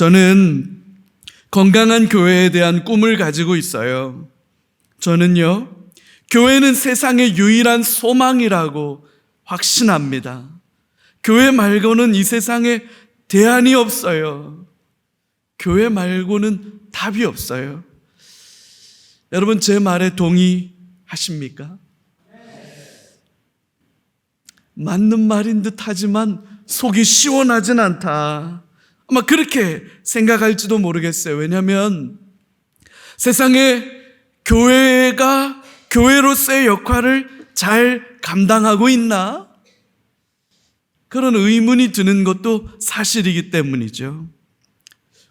저는 건강한 교회에 대한 꿈을 가지고 있어요. 저는요, 교회는 세상의 유일한 소망이라고 확신합니다. 교회 말고는 이 세상에 대안이 없어요. 교회 말고는 답이 없어요. 여러분, 제 말에 동의하십니까? 맞는 말인 듯 하지만 속이 시원하진 않다. 아마 그렇게 생각할지도 모르겠어요. 왜냐하면 세상에 교회가 교회로서의 역할을 잘 감당하고 있나? 그런 의문이 드는 것도 사실이기 때문이죠.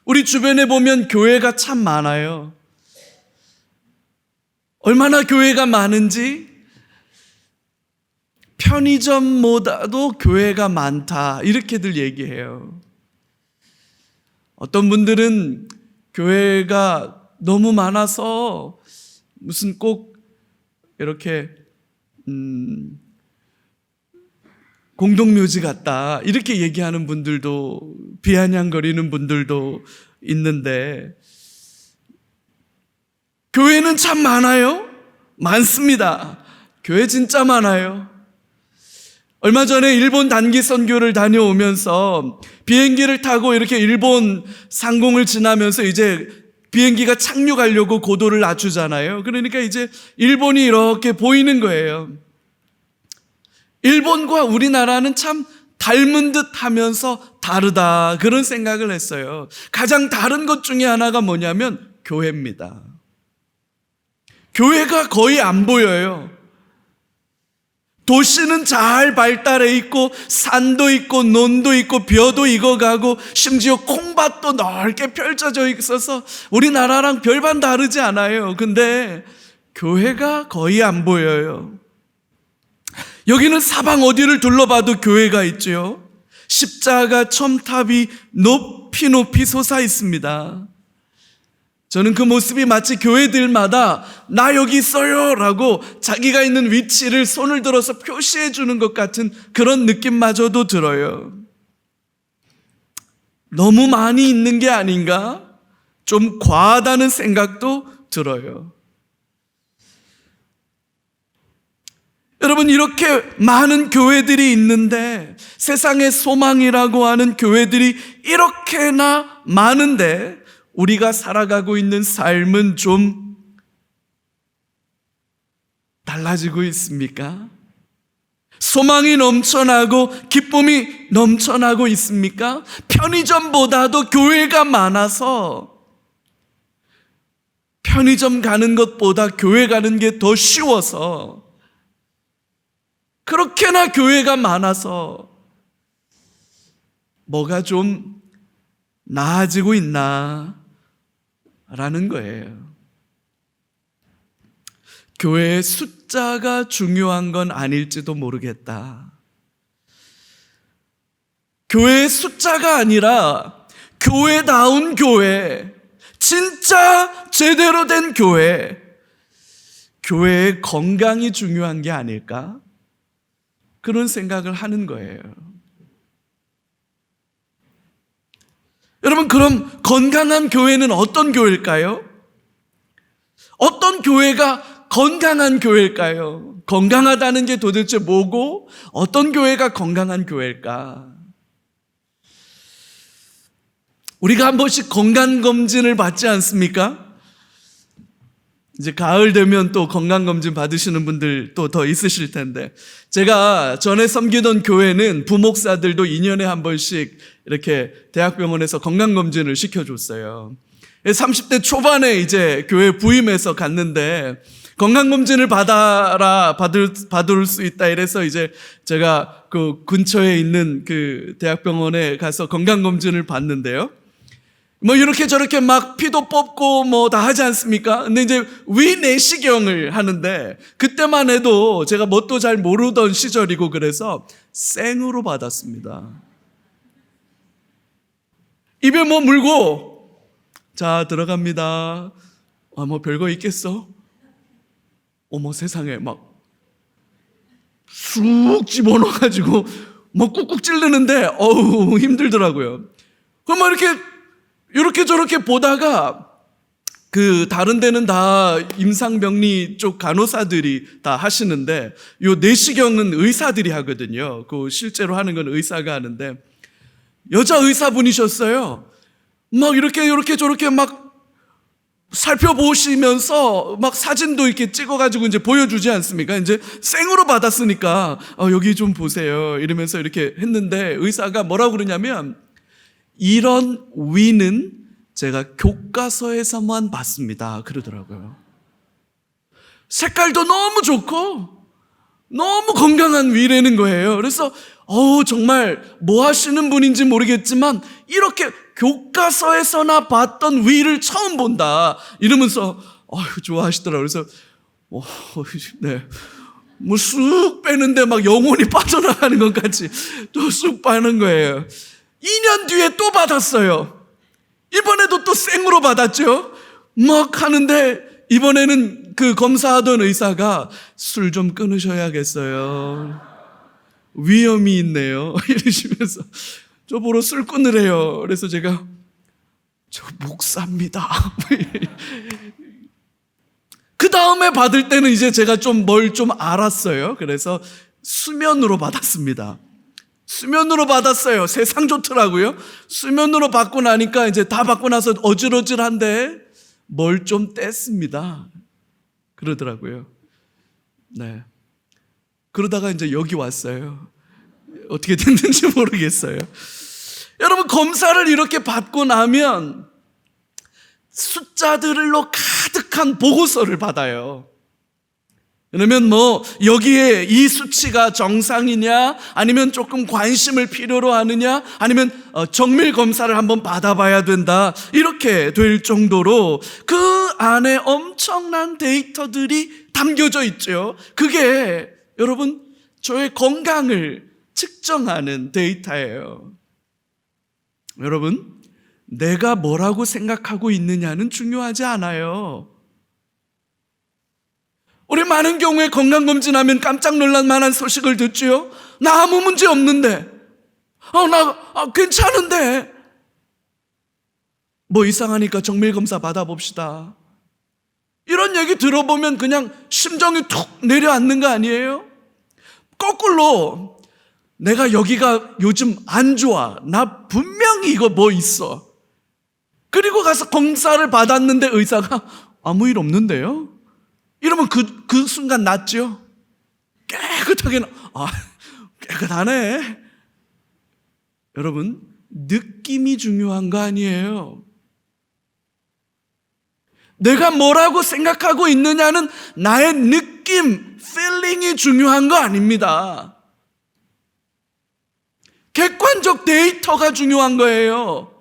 우리 주변에 보면 교회가 참 많아요. 얼마나 교회가 많은지 편의점보다도 교회가 많다 이렇게들 얘기해요. 어떤 분들은 교회가 너무 많아서 무슨 꼭 이렇게 공동묘지 같다 이렇게 얘기하는 분들도, 비아냥거리는 분들도 있는데, 교회는 참 많아요. 많습니다. 교회 진짜 많아요. 얼마 전에 일본 단기 선교를 다녀오면서 비행기를 타고 이렇게 일본 상공을 지나면서 이제 비행기가 착륙하려고 고도를 낮추잖아요. 그러니까 이제 일본이 이렇게 보이는 거예요. 일본과 우리나라는 참 닮은 듯 하면서 다르다, 그런 생각을 했어요. 가장 다른 것 중에 하나가 뭐냐면 교회입니다. 교회가 거의 안 보여요. 도시는 잘 발달해 있고 산도 있고 논도 있고 벼도 익어가고 심지어 콩밭도 넓게 펼쳐져 있어서 우리나라랑 별반 다르지 않아요. 근데 교회가 거의 안 보여요. 여기는 사방 어디를 둘러봐도 교회가 있죠. 십자가 첨탑이 높이 높이 솟아 있습니다. 저는 그 모습이 마치 교회들마다 나 여기 있어요 라고 자기가 있는 위치를 손을 들어서 표시해 주는 것 같은 그런 느낌마저도 들어요. 너무 많이 있는 게 아닌가? 좀 과하다는 생각도 들어요. 여러분, 이렇게 많은 교회들이 있는데, 세상의 소망이라고 하는 교회들이 이렇게나 많은데 우리가 살아가고 있는 삶은 좀 달라지고 있습니까? 소망이 넘쳐나고 기쁨이 넘쳐나고 있습니까? 편의점보다도 교회가 많아서 편의점 가는 것보다 교회 가는 게 더 쉬워서, 그렇게나 교회가 많아서 뭐가 좀 나아지고 있나 라는 거예요. 교회의 숫자가 중요한 건 아닐지도 모르겠다. 교회의 숫자가 아니라 교회다운 교회, 진짜 제대로 된 교회, 교회의 건강이 중요한 게 아닐까? 그런 생각을 하는 거예요. 여러분, 그럼 건강한 교회는 어떤 교회일까요? 어떤 교회가 건강한 교회일까요? 건강하다는 게 도대체 뭐고 어떤 교회가 건강한 교회일까? 우리가 한 번씩 건강검진을 받지 않습니까? 이제 가을 되면 또 건강검진 받으시는 분들 또 더 있으실 텐데, 제가 전에 섬기던 교회는 부목사들도 2년에 한 번씩 이렇게 대학병원에서 건강검진을 시켜줬어요. 30대 초반에 이제 교회 부임해서 갔는데 건강검진을 받을 수 있다 이래서 이제 제가 그 근처에 있는 그 대학병원에 가서 건강검진을 받는데요. 뭐 이렇게 저렇게 막 피도 뽑고 뭐 다 하지 않습니까? 근데 이제 위내시경을 하는데, 그때만 해도 제가 뭣도 잘 모르던 시절이고 그래서 생으로 받았습니다. 입에 뭐 물고 자 들어갑니다. 아, 뭐 별거 있겠어? 어머 세상에, 막 쑥 집어넣어가지고 뭐 꾹꾹 찌르는데 어우 힘들더라고요. 그럼 뭐 이렇게 이렇게 저렇게 보다가 다른 데는 다 임상병리 쪽 간호사들이 다 하시는데 요 내시경은 의사들이 하거든요. 실제로 하는 건 의사가 하는데 여자 의사분이셨어요. 막 이렇게 저렇게 막 살펴보시면서 막 사진도 이렇게 찍어가지고 이제 보여주지 않습니까? 이제 생으로 받았으니까 여기 좀 보세요 이러면서 이렇게 했는데 의사가 뭐라고 그러냐면 이런 위는 제가 교과서에서만 봤습니다 그러더라고요. 색깔도 너무 좋고 너무 건강한 위라는 거예요. 그래서 정말 뭐 하시는 분인지 모르겠지만 이렇게 교과서에서나 봤던 위를 처음 본다 이러면서 좋아하시더라고요. 그래서 네, 뭐 쑥 빼는데 막 영혼이 빠져나가는 것까지 또 쑥 빠는 거예요. 2년 뒤에 또 받았어요. 이번에도 또 생으로 받았죠. 막 하는데 이번에는 검사하던 의사가 술 좀 끊으셔야겠어요. 위험이 있네요. 이러시면서 저보러 술 끊으래요. 그래서 제가 저 목사입니다. 그 다음에 받을 때는 이제 제가 뭘 좀 알았어요. 그래서 수면으로 받았습니다. 수면으로 받았어요. 세상 좋더라고요. 수면으로 받고 나니까 이제 다 받고 나서 어질어질한데 뭘 좀 뗐습니다. 그러더라고요. 네. 그러다가 이제 여기 왔어요. 어떻게 됐는지 모르겠어요. 여러분, 검사를 이렇게 받고 나면 숫자들로 가득한 보고서를 받아요. 그러면 여기에 이 수치가 정상이냐, 아니면 조금 관심을 필요로 하느냐, 아니면 정밀 검사를 한번 받아봐야 된다, 이렇게 될 정도로 그 안에 엄청난 데이터들이 담겨져 있죠. 그게 여러분 저의 건강을 측정하는 데이터예요. 여러분, 내가 뭐라고 생각하고 있느냐는 중요하지 않아요. 우리 많은 경우에 건강검진하면 깜짝 놀랄 만한 소식을 듣지요. 나 아무 문제 없는데, 나 괜찮은데, 뭐 이상하니까 정밀검사 받아봅시다. 이런 얘기 들어보면 그냥 심정이 툭 내려앉는 거 아니에요? 거꾸로 내가 여기가 요즘 안 좋아, 나 분명히 이거 뭐 있어, 그리고 가서 검사를 받았는데 의사가 아무 일 없는데요? 이러면 그 순간 낫죠? 깨끗하게, 깨끗하네. 여러분, 느낌이 중요한 거 아니에요. 내가 뭐라고 생각하고 있느냐는 나의 느낌, feeling이 중요한 거 아닙니다. 객관적 데이터가 중요한 거예요.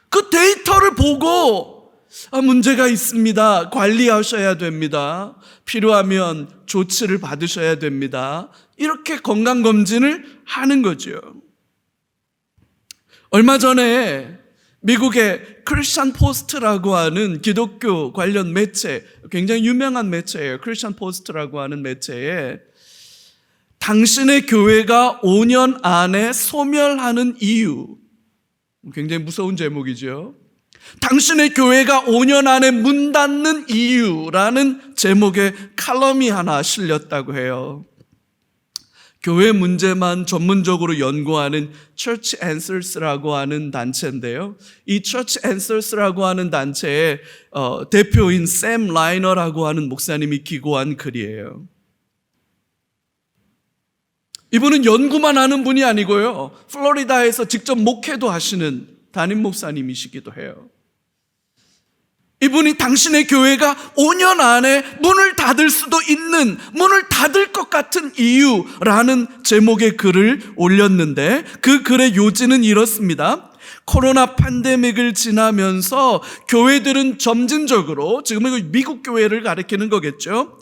그 데이터를 보고 문제가 있습니다, 관리하셔야 됩니다, 필요하면 조치를 받으셔야 됩니다, 이렇게 건강검진을 하는 거죠. 얼마 전에 미국의 크리스천 포스트라고 하는 기독교 관련 매체, 굉장히 유명한 매체예요. 크리스천 포스트라고 하는 매체에 당신의 교회가 5년 안에 소멸하는 이유, 굉장히 무서운 제목이죠. 당신의 교회가 5년 안에 문 닫는 이유라는 제목의 칼럼이 하나 실렸다고 해요. 교회 문제만 전문적으로 연구하는 Church Answers라고 하는 단체인데요. 이 Church Answers라고 하는 단체의 대표인 샘 라이너라고 하는 목사님이 기고한 글이에요. 이분은 연구만 하는 분이 아니고요, 플로리다에서 직접 목회도 하시는 담임 목사님이시기도 해요. 이분이 당신의 교회가 5년 안에 문을 닫을 수도 있는, 문을 닫을 것 같은 이유라는 제목의 글을 올렸는데, 그 글의 요지는 이렇습니다. 코로나 팬데믹을 지나면서 교회들은 점진적으로, 지금은 미국 교회를 가리키는 거겠죠,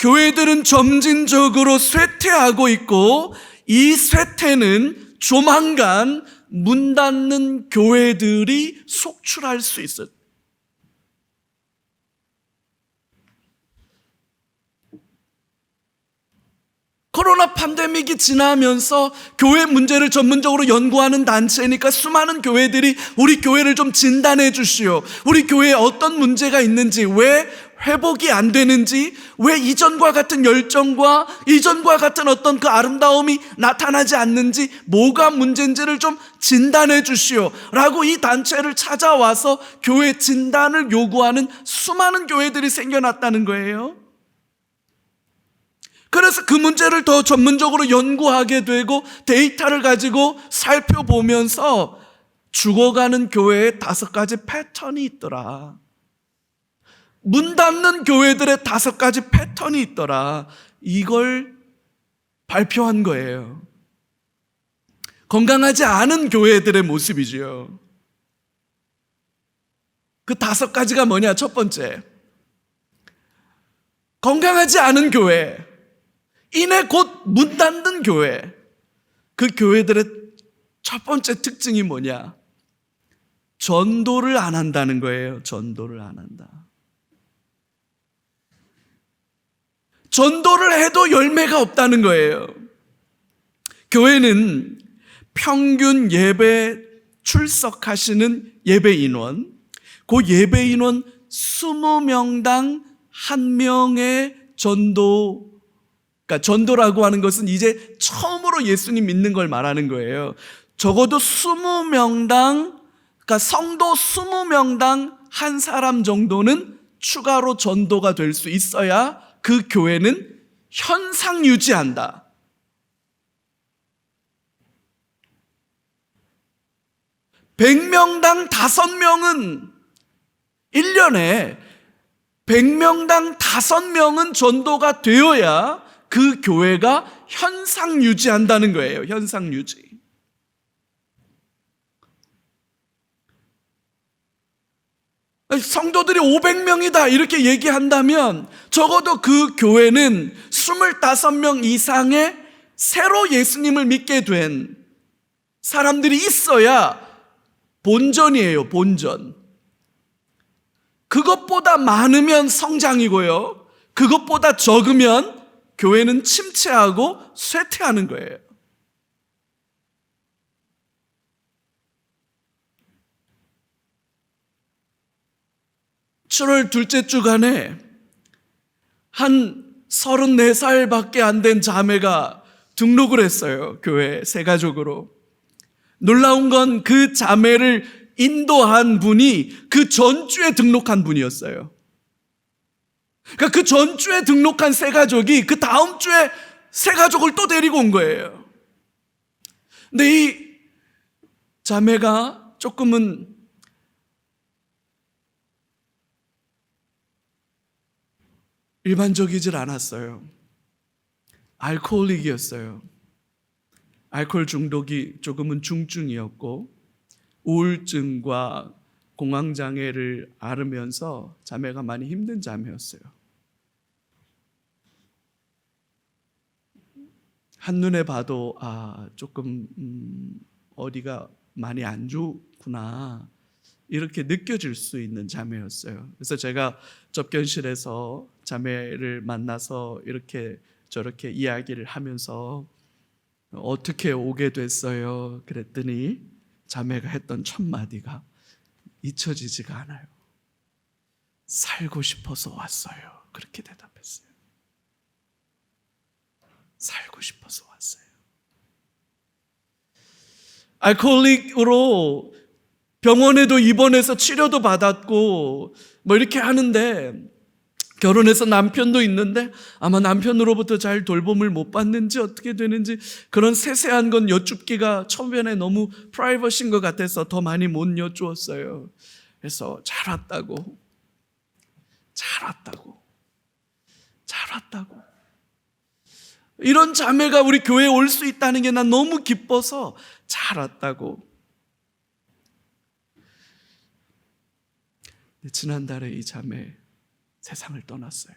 교회들은 점진적으로 쇠퇴하고 있고, 이 쇠퇴는 조만간 문 닫는 교회들이 속출할 수 있어요. 코로나 팬데믹이 지나면서 교회 문제를 전문적으로 연구하는 단체니까 수많은 교회들이 우리 교회를 좀 진단해 주시오. 우리 교회에 어떤 문제가 있는지, 왜 회복이 안 되는지, 왜 이전과 같은 열정과 이전과 같은 어떤 그 아름다움이 나타나지 않는지, 뭐가 문제인지를 좀 진단해 주시오 라고 이 단체를 찾아와서 교회 진단을 요구하는 수많은 교회들이 생겨났다는 거예요. 그래서 그 문제를 더 전문적으로 연구하게 되고 데이터를 가지고 살펴보면서 죽어가는 교회에 5가지 패턴이 있더라. 문 닫는 교회들의 5가지 패턴이 있더라. 이걸 발표한 거예요. 건강하지 않은 교회들의 모습이지요. 그 5가지가 뭐냐? 첫 번째, 건강하지 않은 교회, 이내 곧 문 닫는 교회. 그 교회들의 첫 번째 특징이 뭐냐? 전도를 안 한다는 거예요. 전도를 안 한다. 전도를 해도 열매가 없다는 거예요. 교회는 평균 예배 출석하시는 예배 인원, 그 예배 인원 20명당 1명의 전도, 그러니까 전도라고 하는 것은 이제 처음으로 예수님 믿는 걸 말하는 거예요. 적어도 20명당, 그러니까 성도 20명당 한 사람 정도는 추가로 전도가 될 수 있어야 그 교회는 현상 유지한다. (100명당) 5명은 1년에 100명당 5명은 전도가 되어야 그 교회가 현상 유지한다는 거예요. 현상 유지. 성도들이 500명이다 이렇게 얘기한다면 적어도 그 교회는 25명 이상의 새로 예수님을 믿게 된 사람들이 있어야 본전이에요. 본전. 그것보다 많으면 성장이고요, 그것보다 적으면 교회는 침체하고 쇠퇴하는 거예요. 7월 둘째 주간에 한 34살밖에 안 된 자매가 등록을 했어요. 교회 새 가족으로. 놀라운 건 그 자매를 인도한 분이 그 전주에 등록한 분이었어요. 그러니까 그 전주에 등록한 새 가족이 그 다음 주에 새 가족을 또 데리고 온 거예요. 근데 이 자매가 조금은 일반적이질 않았어요. 알코올릭이었어요. 알코올 중독이 조금은 중증이었고 우울증과 공황장애를 앓으면서 자매가 많이 힘든 자매였어요. 한눈에 봐도 조금 어디가 많이 안 좋구나 이렇게 느껴질 수 있는 자매였어요. 그래서 제가 접견실에서 자매를 만나서 이렇게 저렇게 이야기를 하면서 어떻게 오게 됐어요? 그랬더니 자매가 했던 첫 마디가 잊혀지지가 않아요. 살고 싶어서 왔어요. 그렇게 대답했어요. 살고 싶어서 왔어요. 알코올릭으로 병원에도 입원해서 치료도 받았고 뭐 이렇게 하는데, 결혼해서 남편도 있는데 아마 남편으로부터 잘 돌봄을 못 받는지 어떻게 되는지 그런 세세한 건 여쭙기가 처음에는 너무 프라이버시인 것 같아서 더 많이 못 여쭈었어요. 그래서 잘 왔다고 이런 자매가 우리 교회에 올 수 있다는 게 난 너무 기뻐서 잘 왔다고. 지난달에 이 자매 세상을 떠났어요.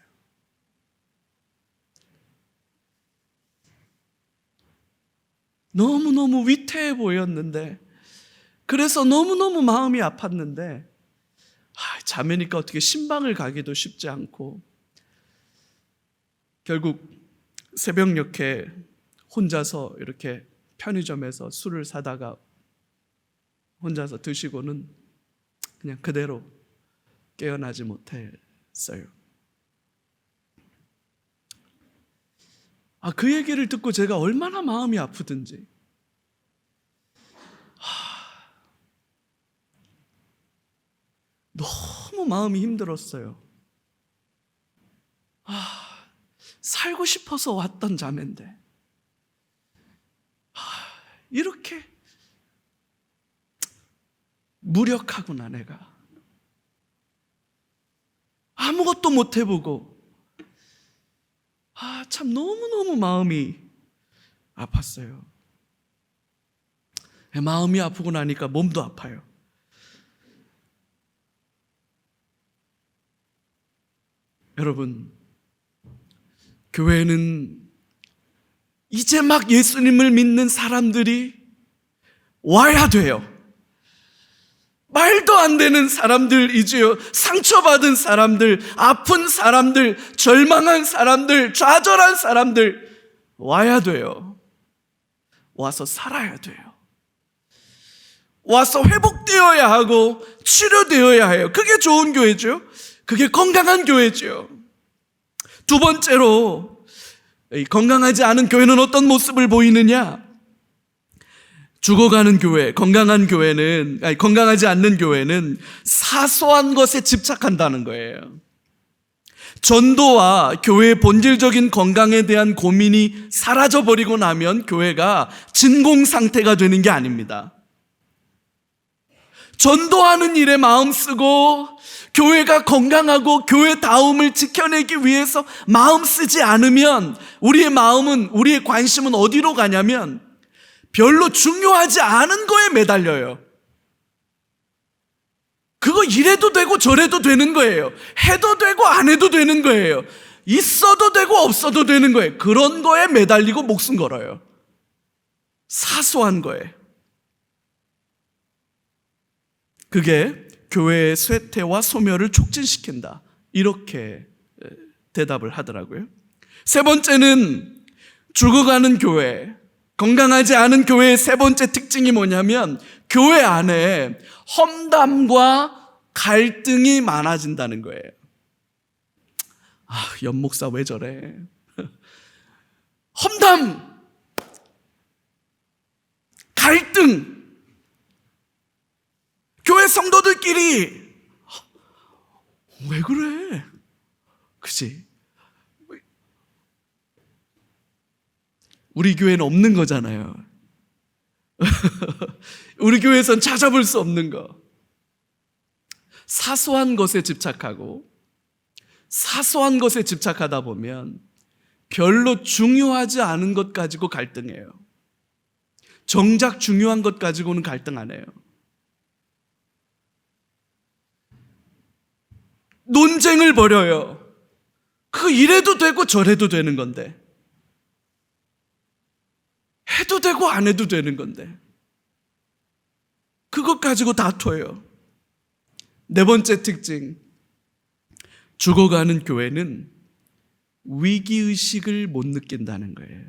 너무너무 위태해 보였는데, 그래서 너무너무 마음이 아팠는데 자매니까 어떻게 신방을 가기도 쉽지 않고 결국 새벽녘에 혼자서 이렇게 편의점에서 술을 사다가 혼자서 드시고는 그냥 그대로 깨어나지 못했어요. 그 얘기를 듣고 제가 얼마나 마음이 아프든지, 너무 마음이 힘들었어요. 살고 싶어서 왔던 자매인데 이렇게 무력하구나. 내가 아무것도 못 해보고 참 너무너무 마음이 아팠어요. 마음이 아프고 나니까 몸도 아파요. 여러분, 교회는 이제 막 예수님을 믿는 사람들이 와야 돼요. 말도 안 되는 사람들이지요. 상처받은 사람들, 아픈 사람들, 절망한 사람들, 좌절한 사람들 와야 돼요. 와서 살아야 돼요. 와서 회복되어야 하고 치료되어야 해요. 그게 좋은 교회죠. 그게 건강한 교회죠. 두 번째로, 건강하지 않은 교회는 어떤 모습을 보이느냐? 죽어가는 교회, 건강하지 않는 교회는 사소한 것에 집착한다는 거예요. 전도와 교회의 본질적인 건강에 대한 고민이 사라져버리고 나면 교회가 진공 상태가 되는 게 아닙니다. 전도하는 일에 마음 쓰고 교회가 건강하고 교회다움을 지켜내기 위해서 마음 쓰지 않으면 우리의 마음은, 우리의 관심은 어디로 가냐면 별로 중요하지 않은 거에 매달려요. 그거 이래도 되고 저래도 되는 거예요. 해도 되고 안 해도 되는 거예요. 있어도 되고 없어도 되는 거예요. 그런 거에 매달리고 목숨 걸어요. 사소한 거에. 그게 교회의 쇠퇴와 소멸을 촉진시킨다. 이렇게 대답을 하더라고요. 세 번째는 죽어가는 교회, 건강하지 않은 교회의 세 번째 특징이 뭐냐면 교회 안에 험담과 갈등이 많아진다는 거예요. 연 목사 왜 저래? 험담, 갈등, 교회 성도들끼리 왜 그래? 그치? 우리 교회는 없는 거잖아요. 우리 교회에선 찾아볼 수 없는 거. 사소한 것에 집착하고 사소한 것에 집착하다 보면 별로 중요하지 않은 것 가지고 갈등해요. 정작 중요한 것 가지고는 갈등 안 해요. 논쟁을 벌여요. 그 이래도 되고 저래도 되는 건데, 해도 되고 안 해도 되는 건데 그것 가지고 다퉈요. 네 번째 특징, 죽어가는 교회는 위기의식을 못 느낀다는 거예요.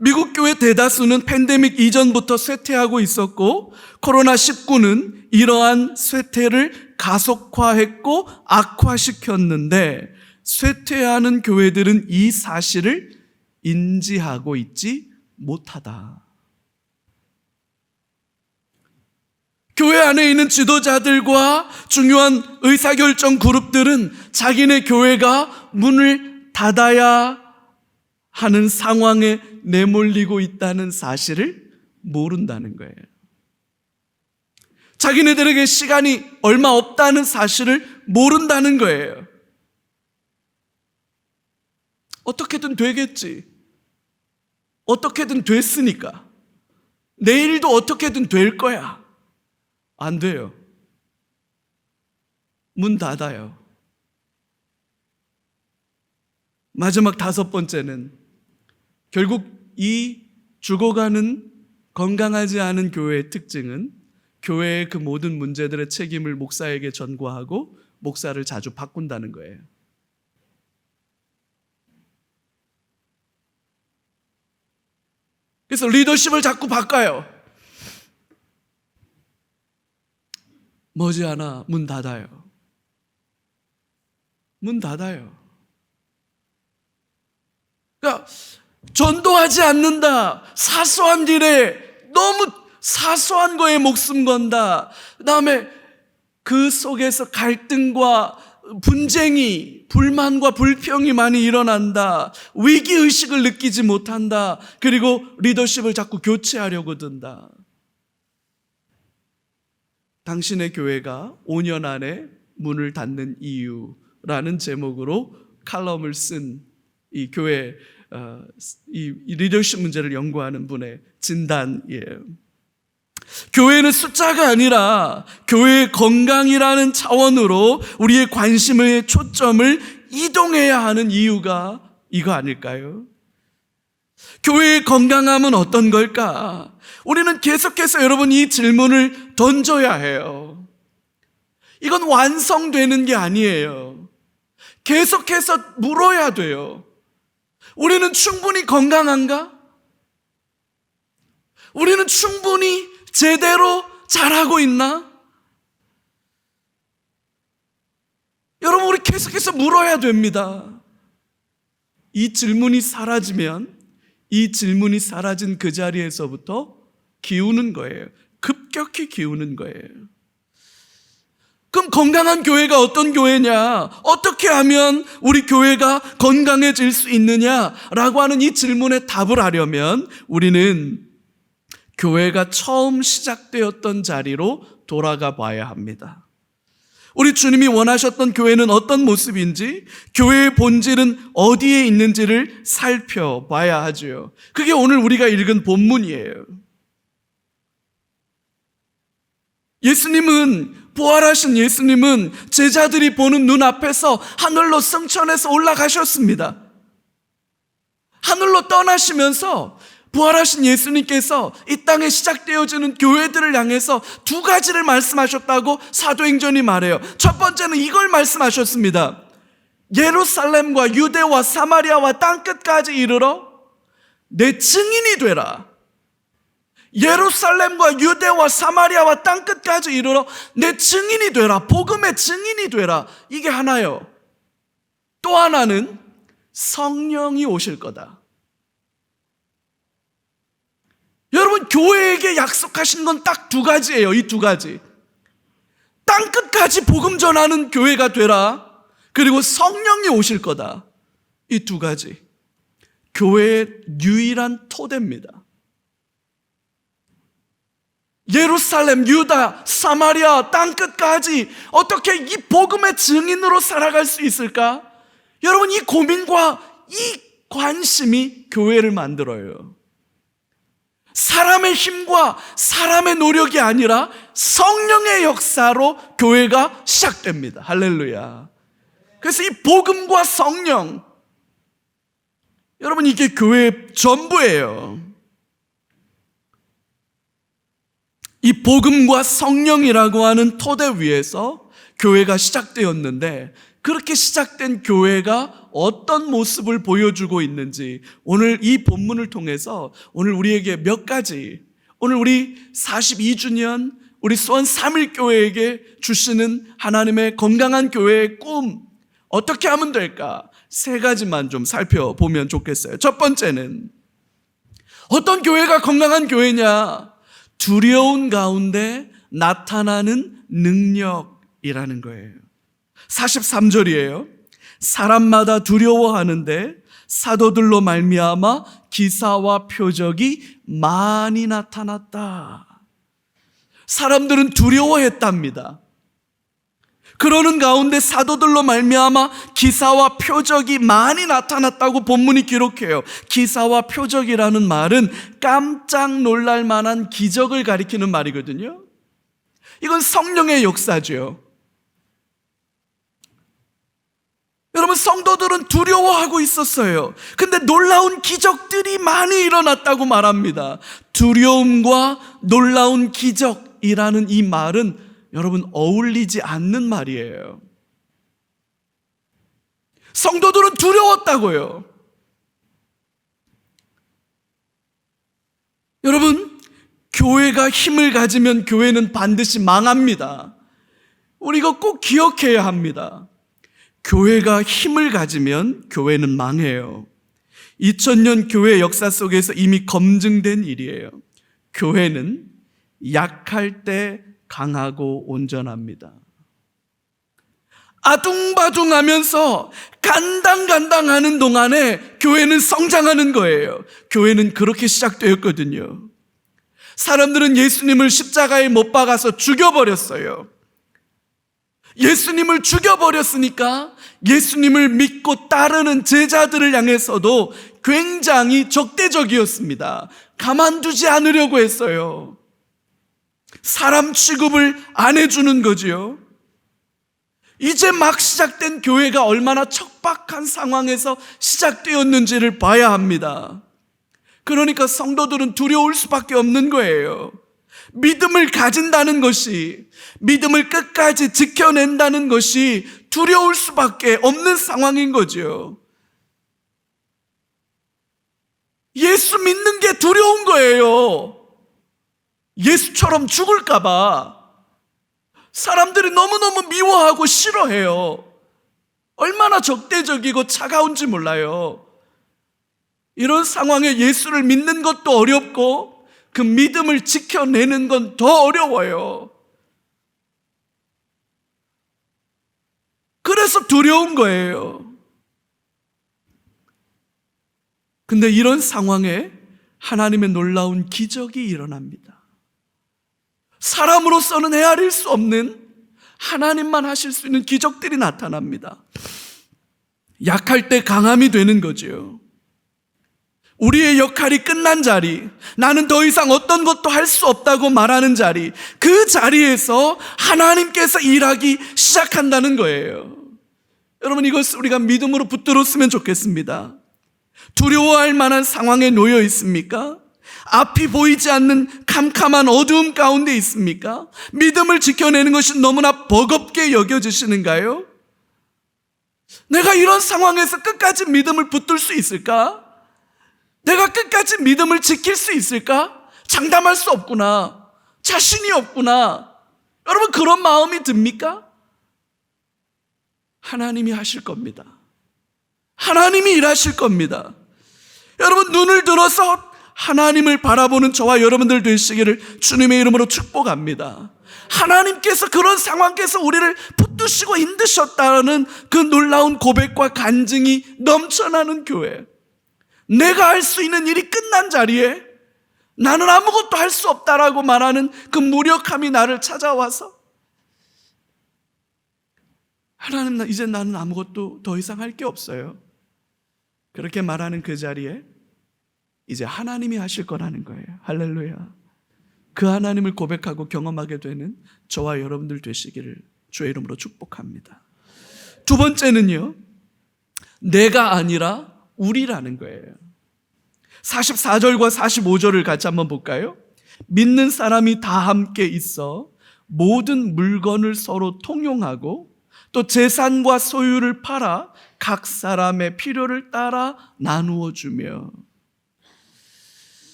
미국 교회 대다수는 팬데믹 이전부터 쇠퇴하고 있었고 코로나19는 이러한 쇠퇴를 가속화했고 악화시켰는데 쇠퇴하는 교회들은 이 사실을 인지하고 있지 못하다. 교회 안에 있는 지도자들과 중요한 의사결정 그룹들은 자기네 교회가 문을 닫아야 하는 상황에 내몰리고 있다는 사실을 모른다는 거예요. 자기네들에게 시간이 얼마 없다는 사실을 모른다는 거예요. 어떻게든 되겠지. 어떻게든 됐으니까. 내일도 어떻게든 될 거야. 안 돼요. 문 닫아요. 마지막 다섯 번째는 결국 이 죽어가는 건강하지 않은 교회의 특징은 교회의 그 모든 문제들의 책임을 목사에게 전가하고 목사를 자주 바꾼다는 거예요. 그래서 리더십을 자꾸 바꿔요. 머지않아 문 닫아요. 문 닫아요. 그러니까 전도하지 않는다. 사소한 일에 너무 사소한 거에 목숨 건다. 그 다음에 그 속에서 갈등과 분쟁이, 불만과 불평이 많이 일어난다. 위기의식을 느끼지 못한다. 그리고 리더십을 자꾸 교체하려고 든다. 당신의 교회가 5년 안에 문을 닫는 이유라는 제목으로 칼럼을 쓴 이 교회 이 리더십 문제를 연구하는 분의 진단이에요. 교회는 숫자가 아니라 교회의 건강이라는 차원으로 우리의 관심의 초점을 이동해야 하는 이유가 이거 아닐까요? 교회의 건강함은 어떤 걸까? 우리는 계속해서 여러분 이 질문을 던져야 해요. 이건 완성되는 게 아니에요. 계속해서 물어야 돼요. 우리는 충분히 건강한가? 우리는 충분히 제대로 잘하고 있나? 여러분, 우리 계속해서 물어야 됩니다. 이 질문이 사라지면, 이 질문이 사라진 그 자리에서부터 기우는 거예요. 급격히 기우는 거예요. 그럼 건강한 교회가 어떤 교회냐? 어떻게 하면 우리 교회가 건강해질 수 있느냐라고 하는 이 질문에 답을 하려면 우리는 교회가 처음 시작되었던 자리로 돌아가 봐야 합니다. 우리 주님이 원하셨던 교회는 어떤 모습인지, 교회의 본질은 어디에 있는지를 살펴봐야 하죠. 그게 오늘 우리가 읽은 본문이에요. 부활하신 예수님은 제자들이 보는 눈앞에서 하늘로 승천해서 올라가셨습니다. 하늘로 떠나시면서 부활하신 예수님께서 이 땅에 시작되어지는 교회들을 향해서 두 가지를 말씀하셨다고 사도행전이 말해요. 첫 번째는 이걸 말씀하셨습니다. 예루살렘과 유대와 사마리아와 땅끝까지 이르러 내 증인이 되라. 예루살렘과 유대와 사마리아와 땅끝까지 이르러 내 증인이 되라. 복음의 증인이 되라. 이게 하나요. 또 하나는 성령이 오실 거다. 여러분, 교회에게 약속하신 건 딱 두 가지예요. 이 두 가지. 땅끝까지 복음 전하는 교회가 되라. 그리고 성령이 오실 거다. 이 두 가지. 교회의 유일한 토대입니다. 예루살렘, 유다, 사마리아, 땅끝까지 어떻게 이 복음의 증인으로 살아갈 수 있을까? 여러분, 이 고민과 이 관심이 교회를 만들어요. 사람의 힘과 사람의 노력이 아니라 성령의 역사로 교회가 시작됩니다. 할렐루야. 그래서 이 복음과 성령, 여러분, 이게 교회의 전부예요. 이 복음과 성령이라고 하는 토대 위에서 교회가 시작되었는데, 그렇게 시작된 교회가 어떤 모습을 보여주고 있는지 오늘 이 본문을 통해서 오늘 우리에게 몇 가지, 오늘 우리 42주년 우리 수원 3일교회에게 주시는 하나님의 건강한 교회의 꿈, 어떻게 하면 될까? 세 가지만 좀 살펴보면 좋겠어요. 첫 번째는 어떤 교회가 건강한 교회냐? 두려운 가운데 나타나는 능력이라는 거예요. 43절이에요. 사람마다 두려워하는데 사도들로 말미암아 기사와 표적이 많이 나타났다. 사람들은 두려워했답니다. 그러는 가운데 사도들로 말미암아 기사와 표적이 많이 나타났다고 본문이 기록해요. 기사와 표적이라는 말은 깜짝 놀랄 만한 기적을 가리키는 말이거든요. 이건 성령의 역사죠. 여러분, 성도들은 두려워하고 있었어요. 근데 놀라운 기적들이 많이 일어났다고 말합니다. 두려움과 놀라운 기적이라는 이 말은 여러분, 어울리지 않는 말이에요. 성도들은 두려웠다고요. 여러분, 교회가 힘을 가지면 교회는 반드시 망합니다. 우리 이거 꼭 기억해야 합니다. 교회가 힘을 가지면 교회는 망해요. 2000년 교회 역사 속에서 이미 검증된 일이에요. 교회는 약할 때 강하고 온전합니다. 아둥바둥하면서 간당간당하는 동안에 교회는 성장하는 거예요. 교회는 그렇게 시작되었거든요. 사람들은 예수님을 십자가에 못 박아서 죽여버렸어요. 예수님을 죽여버렸으니까 예수님을 믿고 따르는 제자들을 향해서도 굉장히 적대적이었습니다. 가만두지 않으려고 했어요. 사람 취급을 안 해주는 거지요. 이제 막 시작된 교회가 얼마나 척박한 상황에서 시작되었는지를 봐야 합니다. 그러니까 성도들은 두려울 수밖에 없는 거예요. 믿음을 가진다는 것이, 믿음을 끝까지 지켜낸다는 것이 두려울 수밖에 없는 상황인 거죠. 예수 믿는 게 두려운 거예요. 예수처럼 죽을까 봐. 사람들이 너무너무 미워하고 싫어해요. 얼마나 적대적이고 차가운지 몰라요. 이런 상황에 예수를 믿는 것도 어렵고 그 믿음을 지켜내는 건 더 어려워요. 그래서 두려운 거예요. 근데 이런 상황에 하나님의 놀라운 기적이 일어납니다. 사람으로서는 헤아릴 수 없는, 하나님만 하실 수 있는 기적들이 나타납니다. 약할 때 강함이 되는 거죠. 우리의 역할이 끝난 자리, 나는 더 이상 어떤 것도 할 수 없다고 말하는 자리, 그 자리에서 하나님께서 일하기 시작한다는 거예요. 여러분, 이것을 우리가 믿음으로 붙들었으면 좋겠습니다. 두려워할 만한 상황에 놓여 있습니까? 앞이 보이지 않는 캄캄한 어두움 가운데 있습니까? 믿음을 지켜내는 것이 너무나 버겁게 여겨지시는가요? 내가 이런 상황에서 끝까지 믿음을 붙들 수 있을까? 내가 끝까지 믿음을 지킬 수 있을까? 장담할 수 없구나. 자신이 없구나. 여러분, 그런 마음이 듭니까? 하나님이 하실 겁니다. 하나님이 일하실 겁니다. 여러분, 눈을 들어서 하나님을 바라보는 저와 여러분들 되시기를 주님의 이름으로 축복합니다. 하나님께서 그런 상황에서 우리를 붙드시고 힘드셨다는 그 놀라운 고백과 간증이 넘쳐나는 교회. 내가 할 수 있는 일이 끝난 자리에 나는 아무것도 할 수 없다라고 말하는 그 무력함이 나를 찾아와서 하나님, 이제 나는 아무것도 더 이상 할 게 없어요. 그렇게 말하는 그 자리에 이제 하나님이 하실 거라는 거예요. 할렐루야. 그 하나님을 고백하고 경험하게 되는 저와 여러분들 되시기를 주의 이름으로 축복합니다. 두 번째는요, 내가 아니라 우리라는 거예요. 44절과 45절을 같이 한번 볼까요? 믿는 사람이 다 함께 있어 모든 물건을 서로 통용하고 또 재산과 소유를 팔아 각 사람의 필요를 따라 나누어 주며.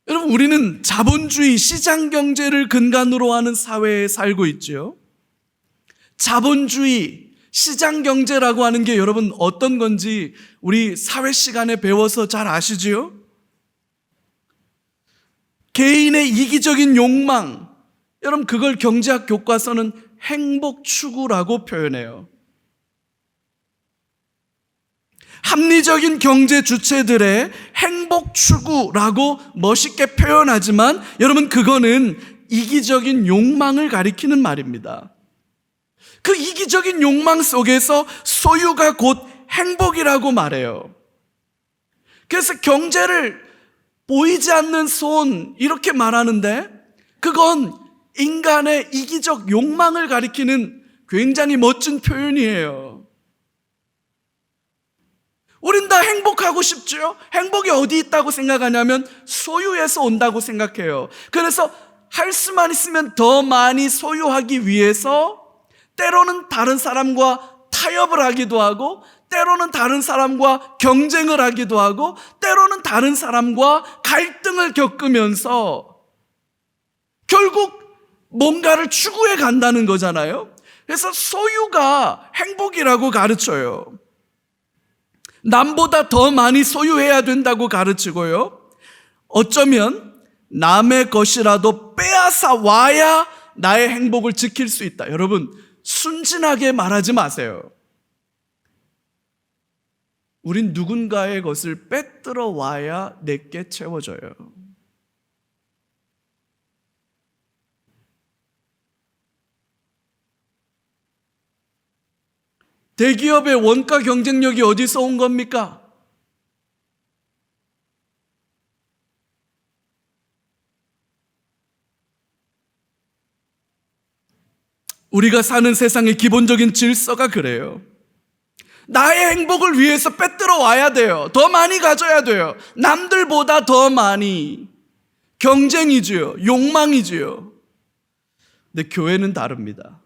여러분, 우리는 자본주의 시장 경제를 근간으로 하는 사회에 살고 있죠. 자본주의 시장 경제라고 하는 게 여러분 어떤 건지 우리 사회 시간에 배워서 잘 아시지요? 개인의 이기적인 욕망, 여러분 그걸 경제학 교과서는 행복 추구라고 표현해요. 합리적인 경제 주체들의 행복 추구라고 멋있게 표현하지만 여러분 그거는 이기적인 욕망을 가리키는 말입니다. 그 이기적인 욕망 속에서 소유가 곧 행복이라고 말해요. 그래서 경제를 보이지 않는 손 이렇게 말하는데 그건 인간의 이기적 욕망을 가리키는 굉장히 멋진 표현이에요. 우린 다 행복하고 싶죠? 행복이 어디 있다고 생각하냐면 소유에서 온다고 생각해요. 그래서 할 수만 있으면 더 많이 소유하기 위해서 때로는 다른 사람과 타협을 하기도 하고 때로는 다른 사람과 경쟁을 하기도 하고 때로는 다른 사람과 갈등을 겪으면서 결국 뭔가를 추구해 간다는 거잖아요. 그래서 소유가 행복이라고 가르쳐요. 남보다 더 많이 소유해야 된다고 가르치고요. 어쩌면 남의 것이라도 빼앗아 와야 나의 행복을 지킬 수 있다. 여러분, 순진하게 말하지 마세요. 우린 누군가의 것을 빼들어 와야 내게 채워져요. 대기업의 원가 경쟁력이 어디서 온 겁니까? 우리가 사는 세상의 기본적인 질서가 그래요. 나의 행복을 위해서 빼들어 와야 돼요. 더 많이 가져야 돼요. 남들보다 더 많이. 경쟁이지요. 욕망이지요. 근데 교회는 다릅니다.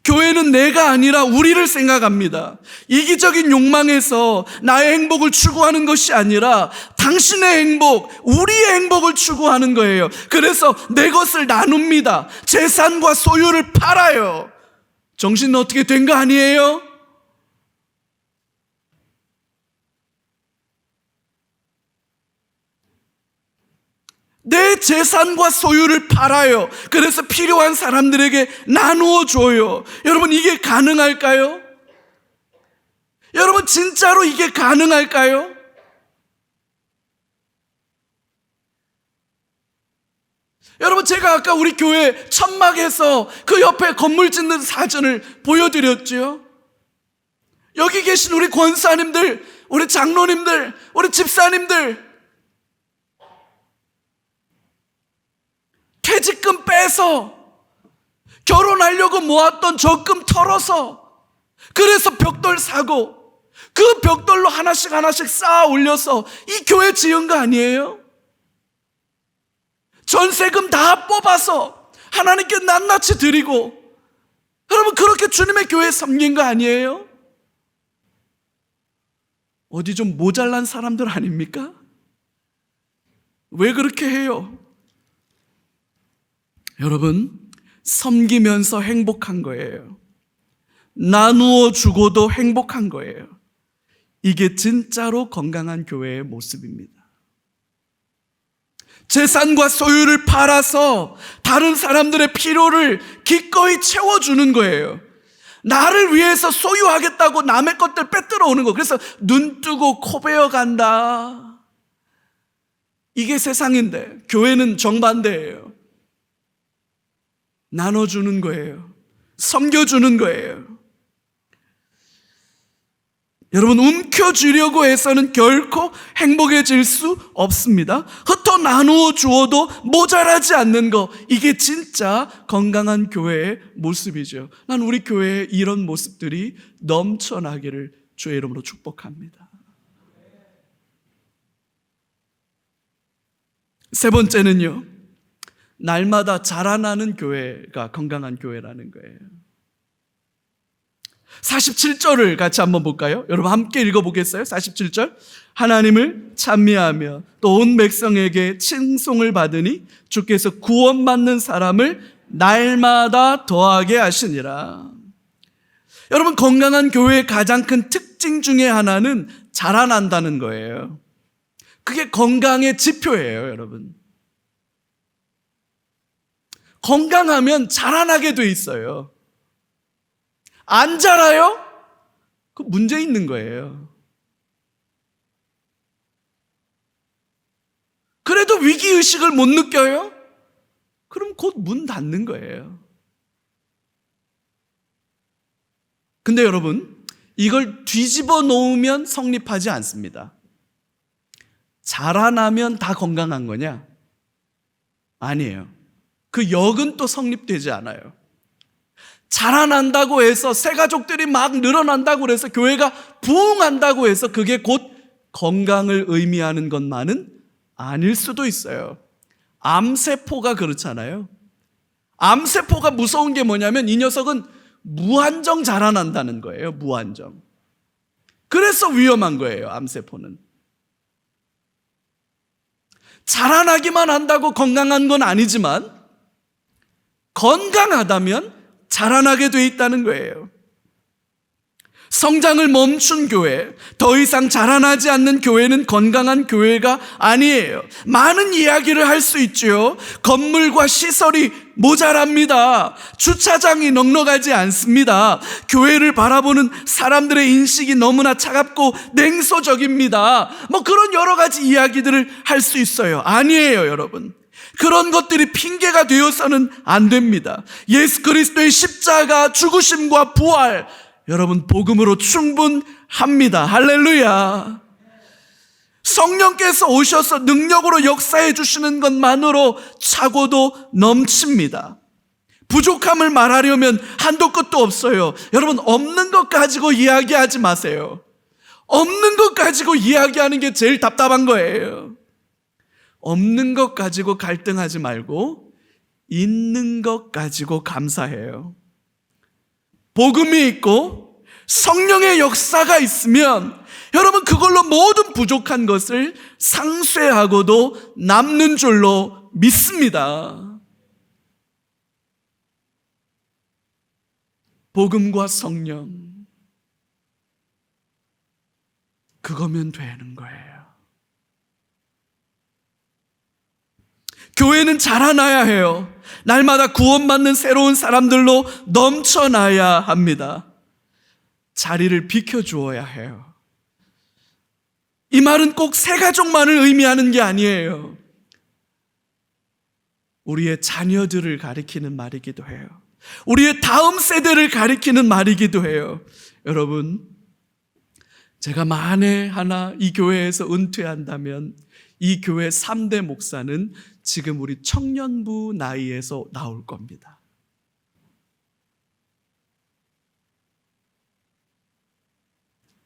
교회는 내가 아니라 우리를 생각합니다. 이기적인 욕망에서 나의 행복을 추구하는 것이 아니라 당신의 행복, 우리의 행복을 추구하는 거예요. 그래서 내 것을 나눕니다. 재산과 소유를 팔아요. 정신 어떻게 된 거 아니에요? 내 재산과 소유를 팔아요. 그래서 필요한 사람들에게 나누어 줘요. 여러분, 이게 가능할까요? 여러분, 진짜로 이게 가능할까요? 여러분, 제가 아까 우리 교회 천막에서 그 옆에 건물 짓는 사진을 보여드렸죠. 여기 계신 우리 권사님들, 우리 장로님들, 우리 집사님들, 퇴직금 빼서 결혼하려고 모았던 적금 털어서 그래서 벽돌 사고 그 벽돌로 하나씩 하나씩 쌓아 올려서 이 교회 지은 거 아니에요? 전세금 다 뽑아서 하나님께 낱낱이 드리고, 여러분, 그렇게 주님의 교회 섬긴 거 아니에요? 어디 좀 모자란 사람들 아닙니까? 왜 그렇게 해요? 여러분, 섬기면서 행복한 거예요. 나누어 주고도 행복한 거예요. 이게 진짜로 건강한 교회의 모습입니다. 재산과 소유를 팔아서 다른 사람들의 필요를 기꺼이 채워주는 거예요. 나를 위해서 소유하겠다고 남의 것들 빼들어 오는 거. 그래서 눈 뜨고 코 베어 간다. 이게 세상인데 교회는 정반대예요. 나눠주는 거예요. 섬겨주는 거예요. 여러분, 움켜쥐려고 해서는 결코 행복해질 수 없습니다. 흩어 나누어 주어도 모자라지 않는 거, 이게 진짜 건강한 교회의 모습이죠. 난 우리 교회에 이런 모습들이 넘쳐나기를 주의 이름으로 축복합니다. 세 번째는요, 날마다 자라나는 교회가 건강한 교회라는 거예요. 47절을 같이 한번 볼까요? 여러분 함께 읽어보겠어요? 47절. 하나님을 찬미하며 또 온 백성에게 칭송을 받으니 주께서 구원받는 사람을 날마다 더하게 하시니라. 여러분, 건강한 교회의 가장 큰 특징 중에 하나는 자라난다는 거예요. 그게 건강의 지표예요, 여러분. 건강하면 자라나게 돼 있어요. 안 자라요? 그 문제 있는 거예요. 그래도 위기의식을 못 느껴요? 그럼 곧 문 닫는 거예요. 근데 여러분, 이걸 뒤집어 놓으면 성립하지 않습니다. 자라나면 다 건강한 거냐? 아니에요. 그 역은 또 성립되지 않아요. 자라난다고 해서 새 가족들이 막 늘어난다고 해서 교회가 부흥한다고 해서 그게 곧 건강을 의미하는 것만은 아닐 수도 있어요. 암세포가 그렇잖아요. 암세포가 무서운 게 뭐냐면 이 녀석은 무한정 자라난다는 거예요. 무한정. 그래서 위험한 거예요. 암세포는. 자라나기만 한다고 건강한 건 아니지만 건강하다면 자라나게 돼 있다는 거예요. 성장을 멈춘 교회, 더 이상 자라나지 않는 교회는 건강한 교회가 아니에요. 많은 이야기를 할 수 있죠. 건물과 시설이 모자랍니다. 주차장이 넉넉하지 않습니다. 교회를 바라보는 사람들의 인식이 너무나 차갑고 냉소적입니다. 그런 여러 가지 이야기들을 할 수 있어요. 아니에요, 여러분. 그런 것들이 핑계가 되어서는 안 됩니다. 예수 그리스도의 십자가, 죽으심과 부활, 여러분 복음으로 충분합니다. 할렐루야. 성령께서 오셔서 능력으로 역사해 주시는 것만으로 차고도 넘칩니다. 부족함을 말하려면 한도 끝도 없어요. 여러분, 없는 것 가지고 이야기하지 마세요. 없는 것 가지고 이야기하는 게 제일 답답한 거예요. 없는 것 가지고 갈등하지 말고 있는 것 가지고 감사해요. 복음이 있고 성령의 역사가 있으면 여러분 그걸로 모든 부족한 것을 상쇄하고도 남는 줄로 믿습니다. 복음과 성령, 그거면 되는 거예요. 교회는 자라나야 해요. 날마다 구원받는 새로운 사람들로 넘쳐나야 합니다. 자리를 비켜주어야 해요. 이 말은 꼭 새 가족만을 의미하는 게 아니에요. 우리의 자녀들을 가리키는 말이기도 해요. 우리의 다음 세대를 가리키는 말이기도 해요. 여러분, 제가 만에 하나 이 교회에서 은퇴한다면 이 교회 3대 목사는 지금 우리 청년부 나이에서 나올 겁니다.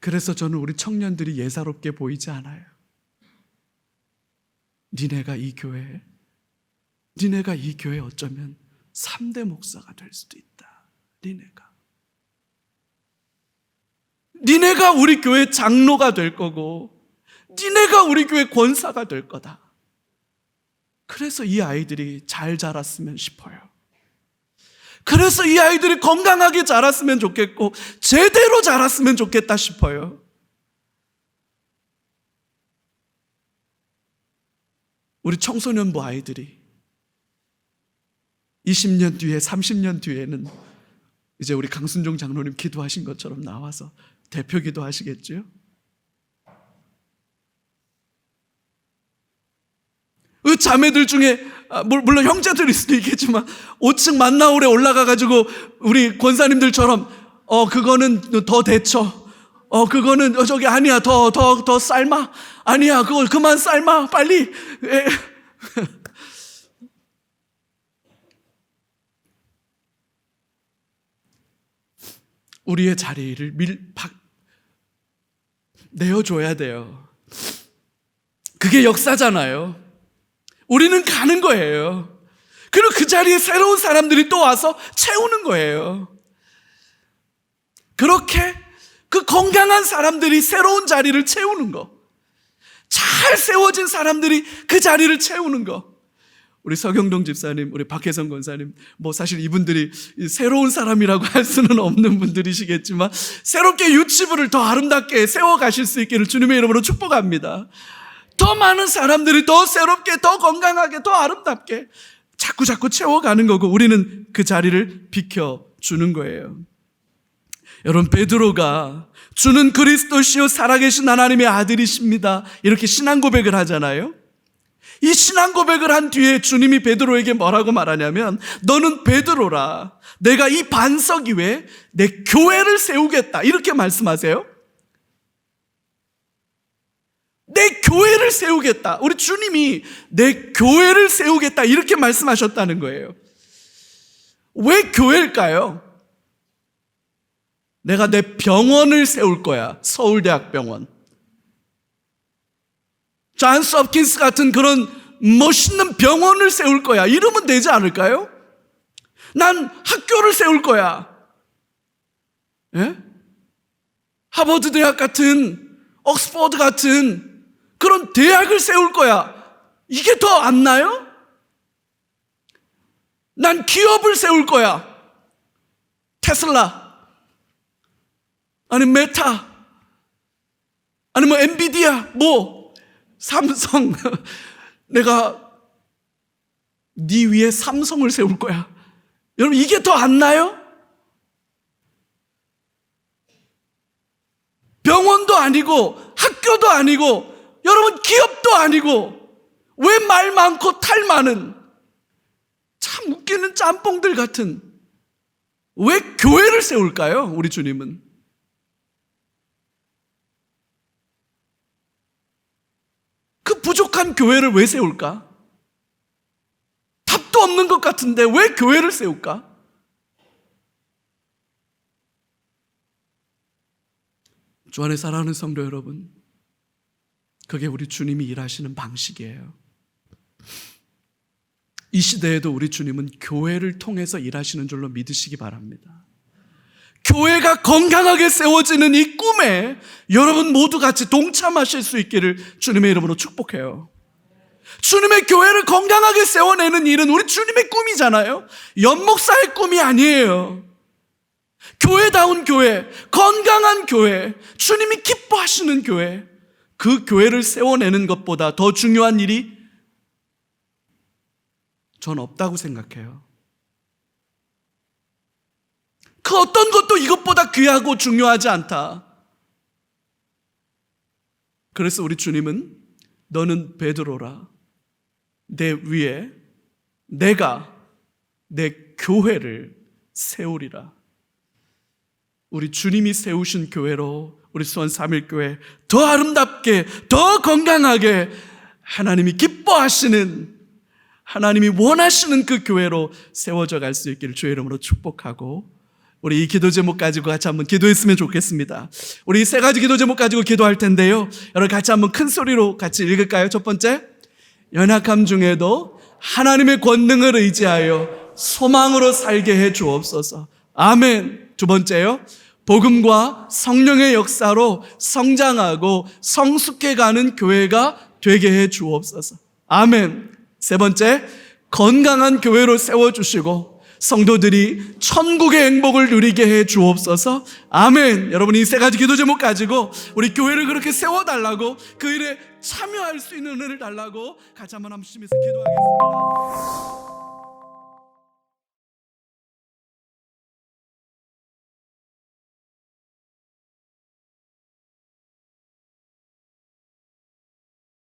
그래서 저는 우리 청년들이 예사롭게 보이지 않아요. 니네가 이 교회에 어쩌면 3대 목사가 될 수도 있다. 니네가 우리 교회 장로가 될 거고 니네가 우리 교회 권사가 될 거다. 그래서 이 아이들이 잘 자랐으면 싶어요. 그래서 이 아이들이 건강하게 자랐으면 좋겠고 제대로 자랐으면 좋겠다 싶어요. 우리 청소년부 아이들이 20년 뒤에 30년 뒤에는 이제 우리 강순종 장로님 기도하신 것처럼 나와서 대표 기도하시겠죠? 그 자매들 중에 물론 형제들일 수도 있겠지만 5층 만나홀에 올라가가지고 우리 권사님들처럼 그거는 더 데쳐, 그거는 저기 아니야, 더 삶아, 아니야, 그걸 그만 삶아, 빨리. 우리의 자리를 내어줘야 돼요. 그게 역사잖아요. 우리는 가는 거예요. 그리고 그 자리에 새로운 사람들이 또 와서 채우는 거예요. 그렇게 그 건강한 사람들이 새로운 자리를 채우는 거, 잘 세워진 사람들이 그 자리를 채우는 거. 우리 서경동 집사님, 우리 박혜성 권사님, 사실 이분들이 새로운 사람이라고 할 수는 없는 분들이시겠지만 새롭게 유치부를 더 아름답게 세워가실 수 있기를 주님의 이름으로 축복합니다. 더 많은 사람들이 더 새롭게, 더 건강하게, 더 아름답게 자꾸 채워가는 거고 우리는 그 자리를 비켜주는 거예요. 여러분, 베드로가 주는 그리스도시요 살아계신 하나님의 아들이십니다, 이렇게 신앙 고백을 하잖아요. 이 신앙 고백을 한 뒤에 주님이 베드로에게 뭐라고 말하냐면 너는 베드로라, 내가 이 반석 위에 내 교회를 세우겠다, 이렇게 말씀하세요. 내 교회를 세우겠다. 우리 주님이 내 교회를 세우겠다, 이렇게 말씀하셨다는 거예요. 왜 교회일까요? 내가 내 병원을 세울 거야. 서울대학병원, 존스 홉킨스 같은 그런 멋있는 병원을 세울 거야, 이러면 되지 않을까요? 난 학교를 세울 거야. 예? 하버드 대학 같은, 옥스퍼드 같은 그런 대학을 세울 거야. 이게 더 안 나요? 난 기업을 세울 거야. 테슬라, 아니 메타, 아니 뭐 엔비디아, 뭐 삼성. 내가 네 위에 삼성을 세울 거야. 여러분, 이게 더 안 나요? 병원도 아니고 학교도 아니고 여러분 기업도 아니고 왜 말 많고 탈 많은 참 웃기는 짬뽕들 같은 왜 교회를 세울까요? 우리 주님은 그 부족한 교회를 왜 세울까? 답도 없는 것 같은데 왜 교회를 세울까? 주 안에 사랑하는 성도 여러분, 그게 우리 주님이 일하시는 방식이에요. 이 시대에도 우리 주님은 교회를 통해서 일하시는 줄로 믿으시기 바랍니다. 교회가 건강하게 세워지는 이 꿈에 여러분 모두 같이 동참하실 수 있기를 주님의 이름으로 축복해요. 주님의 교회를 건강하게 세워내는 일은 우리 주님의 꿈이잖아요. 연목사의 꿈이 아니에요. 교회다운 교회, 건강한 교회, 주님이 기뻐하시는 교회, 그 교회를 세워내는 것보다 더 중요한 일이 전 없다고 생각해요. 그 어떤 것도 이것보다 귀하고 중요하지 않다. 그래서 우리 주님은 너는 베드로라, 내 위에 내가 내 교회를 세우리라. 우리 주님이 세우신 교회로 우리 수원 3일교회 더 아름답게, 더 건강하게 하나님이 기뻐하시는, 하나님이 원하시는 그 교회로 세워져 갈 수 있기를 주의 이름으로 축복하고, 우리 이 기도 제목 가지고 같이 한번 기도했으면 좋겠습니다. 우리 이 세 가지 기도 제목 가지고 기도할 텐데요, 여러분 같이 한번 큰 소리로 같이 읽을까요? 첫 번째, 연약함 중에도 하나님의 권능을 의지하여 소망으로 살게 해 주옵소서. 아멘. 두 번째요, 복음과 성령의 역사로 성장하고 성숙해 가는 교회가 되게 해 주옵소서. 아멘. 세 번째, 건강한 교회로 세워주시고 성도들이 천국의 행복을 누리게 해 주옵소서. 아멘. 여러분, 이 세 가지 기도 제목 가지고 우리 교회를 그렇게 세워달라고, 그 일에 참여할 수 있는 은혜를 달라고 같이 한번 심해서 기도하겠습니다.